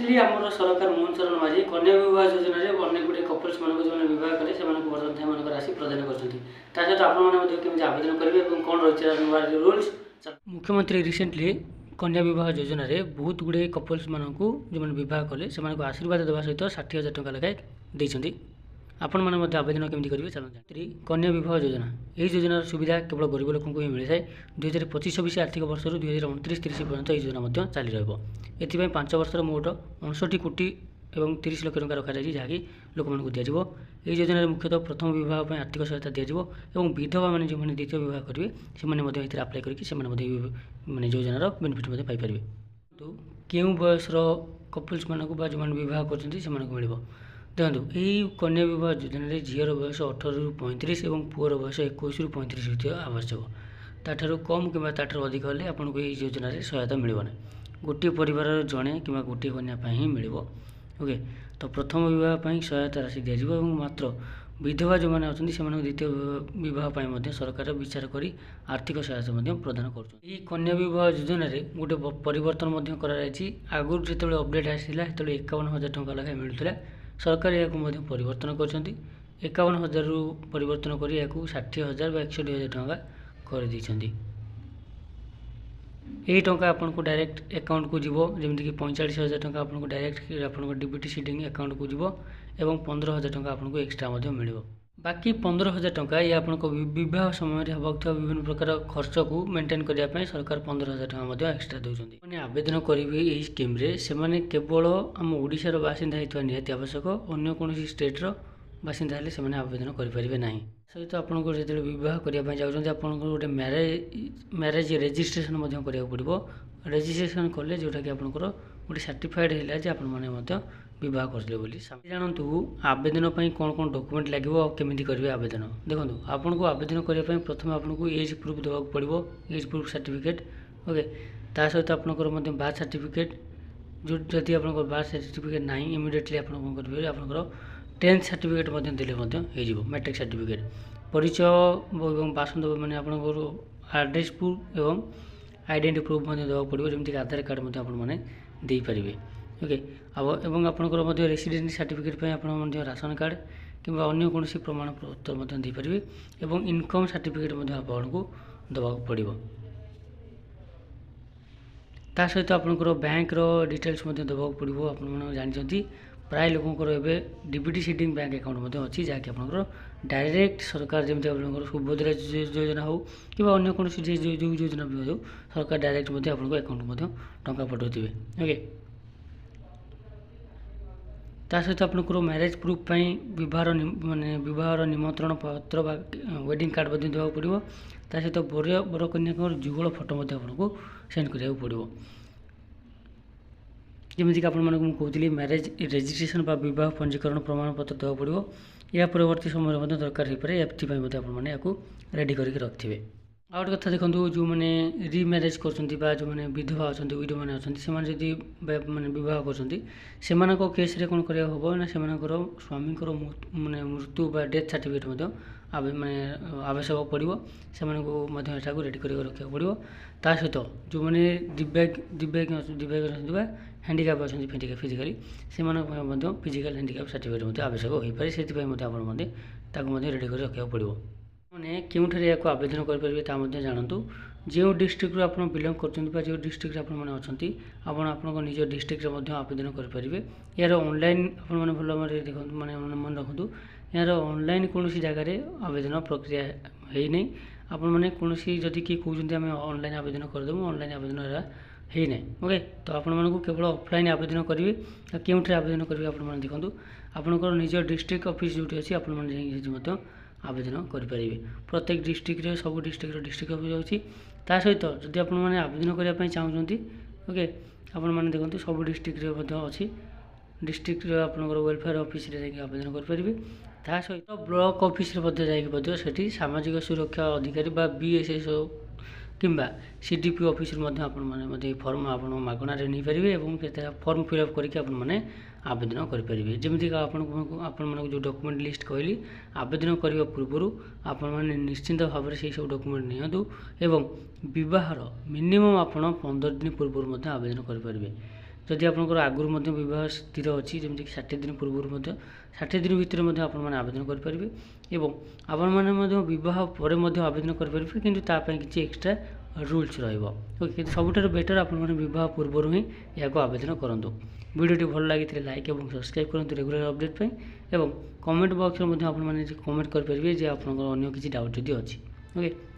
Recently आम सरकार मोहन चरण माझी कन्या विवाह योजना अनेक गुटे कपल्स मानक जो बह कले से बर्तमान राशि प्रदान कर सहित आपने आवेदन करेंगे और कौन रही रूल्स। मुख्यमंत्री रिसेंटली कन्या विवाह योजना बहुत गुड़े कपल्स मानक जो बह कले से आशीर्वाद देवा सहित 60,000 टंका लेखाएं देते। आपण मैंने आवेदन केमी करेंगे चलते। कन्या विवाह योजना यही योजनार सुविधा केवल गरीब लोक ही मिल जाए। 2025-26 आर्थिक वर्ष 2029-30 पर्यंत यह योजना चली रही। 5 वर्षर मोट 59 कोटी और 30 लाख टंका रखा जहाँकि लोक मूँ दिज्व। यह योजन मुख्यतः प्रथम बहुत आर्थिक सहायता दिज्व और विधवा मैंने जो द्वितीय बहुत करेंगे से आप्लाय करके मैंने योजनार बेनिफिट पाइपर। तो क्यों बयसर कपल्स मानक जो बहुत कर मिल देखो यही कन्या विवाह योजना झीर बयस 18 ରୁ 35 और पुअर बयस 21 ରୁ 35 आवश्यक। ताठू कम कि अधिक हेल्ले आपको यही योजना सहायता मिलना। गोटे परिवार जड़े कि गोटे कन्या ही मिल। ओके तो प्रथम बहुत सहायता राशि दिज्व और मात्र विधवा जो मैंने अच्छा से द्वितीय बहुत सरकार विचार कर आर्थिक सहायता प्रदान कर। कन्या विवाह योजना गोटे परिवर्तन आगुरी जो अपडेट आसाला से 51,000 टंका लेखाएं मिलूला। सरकार या परिवर्तन कर 51,000 रु परिवर्तन कर 60,000 व 61,000 टंका कर दी। यही टंका आपन को डायरेक्ट अकाउंट को जीवो जमीक 45,000 टंका आपन को डायरेक्ट आपन डीबीटी सीडिंग अकाउंट को जीवो और 15,000 टंका आपन को एक्स्ट्रा मिल। बाकी 15,000 टंका ये आपन को विवाह समय होगा विभिन्न प्रकार खर्च को मेंटेन करने सरकार 15,000 टंका एक्स्ट्रा दूसरी। मैंने आवेदन करेंगे यही स्कीम से केवल आम ओडिशार बासिंदा होता निहाती आवश्यक। अन्य कौन स्टेट्र बासिंदा हेले से आवेदन करेंगे ना। सहित आपको जो बहुत करने चाहते आप गोटे मैरेज रेजिस्ट्रेशन करा पड़ो। रेजिस्ट्रेशन कले जोटा कि आपंकर गोटे सर्टिफाइड है जे आपने बहुत करते बोली जानतु। आवेदन कौन कौन डॉक्यूमेंट लगे और केमी करेंगे आवेदन देखो आपन को आवेदन करने प्रथम आपको एज प्रूफ देवा पड़ो। एज प्रूफ सर्टिफिकेट ओके ता सहित आपंकर बार्थ सर्टिफिकेट जो जदि आप बार्थ सर्टिफिकेट ना इमिडिएटली आप करेंगे आपंकर 10th सर्टिफिकेट देले हो मैट्रिक सर्टिफिकेट परिचय और बासंद मैंने आपंकर एड्रेस प्रूफ और आइडेंटिटी प्रूफ देवा पड़ो जमीक आधार कार्ड आपने ओके एवं आपंकर रेसिडेंट सर्टिफिकेट आप राशन कार्ड कि अन्य कौन प्रमाण पत्र देपारे और इनकम सर्टिफिकेट आपको देवा पड़ो। ता सहित आपंकर बैंक डिटेल्स देवा पड़ो। आप जानते प्राय लोकंर एवं डीबीटी सीडिंग बैंक अकाउंट अच्छी जहाँकि आप डायरेक्ट सरकार जमी आप सुभद्रा योजना हो कि अन्य कौन जो योजना भी हो सरकार डायरेक्ट आपको अकाउंट टंका पठाऊे। ओके ता सहित आपंकर मैरेज प्रूफ पर मानने बहुत निमंत्रण पत्र वेडिंग कार्ड देवा पड़ो। ता सहित बर कन्या जुगल फोटो आपको सेंड करा पड़ो। जमीक कहती मैरेज रेजिस्ट्रेशन बहुत पंजीकरण प्रमाण पत्र देवा पड़ो। या परवर्ती समय दरकार हो पाए आपने रेडी करके रखिथे। आ गए कथा देखो जो मैंने रिम्यारेज कर जो मैंने विधवा अच्छा विडो मैंने अच्छा से मैंने बहुत कर केस कौन करा हम ना से स्वामी मानने मृत्यु डेथ सर्टिफिकेट मैंने आवश्यक पड़ो से रेडी कर रखा पड़ो। ता सहित जो मैंने दिव्यांग हैंडिकैप अच्छा फिजिकाली से फिजिकल हैंडिकैप सर्टिफिकेट आवश्यक हो पाए से रेडी कर रखा पड़ो। मैंने क्योंठे या आवेदन करेंगे जानतु जो डिस्ट्रिक्ट आप बिलंग कर जो डिस्ट्रिक्ट आप निज डिस्ट्रिक्ट आवेदन करेंगे। यार ऑनलाइन आपने भल देखो मैंने मन रखु यार ऑनलाइन कौन जगार आवेदन प्रक्रिया है नहीं। आपने कौन जदि किए कहते आम ऑनलाइन आवेदन करदेबू ऑनलाइन आवेदन है ना। ओके तो आपको केवल ऑफलाइन आवेदन करेंगे क्योंठे आवेदन करेंगे आपने देखो आपंकर निज डिस्ट्रिक्ट ऑफिस जो अच्छी आपने आवेदन करेंगे। प्रत्येक डिस्ट्रिक्ट सब डिस्ट्रिक्ट डिस्ट्रिक्ट ऑफिस अच्छी ता सहित जब आपने आवेदन करने चाहते ओके आपने देखो सब डिस्ट्रिक्ट अच्छी डिस्ट्रिक्ट आपंकर वेलफेयर ऑफिस आवेदन करेंगे। ता सहित ब्लॉक ऑफिस से सामाजिक सुरक्षा अधिकारी BSS किंबा CDP ऑफिस फॉर्म आप मागणार नहीं पारे और फॉर्म फिलअप करके आवेदन करेंगे। जमीक आप जो डॉक्यूमेंट लिस्ट कहली आवेदन करने पूर्व आप निश्चिंत भाव से सब डॉक्यूमेंट नियंतु एवं विवाहर मिनिमम आप 15 दिन पूर्व आवेदन करेंगे। जदि आपंकर आगुरी बह स्थिर अच्छी जमीक 60 दिन पूर्व 60 दिन भितर आपने आवेदन करेंगे और आपण मैंने बह पर आवेदन करेंगे कि किसी एक्सट्रा रूल्स रोके सबुठ बेटर आपने बह पूर्व ही यहाँ आवेदन करूँ। वीडियो भल लगी लाइक और सब्सक्राइब करूँ रेगुलर अपडेट और कमेंट बॉक्स में आपने कमेंट करेंगे जे आप किसी डाउट जदि अच्छी ओके।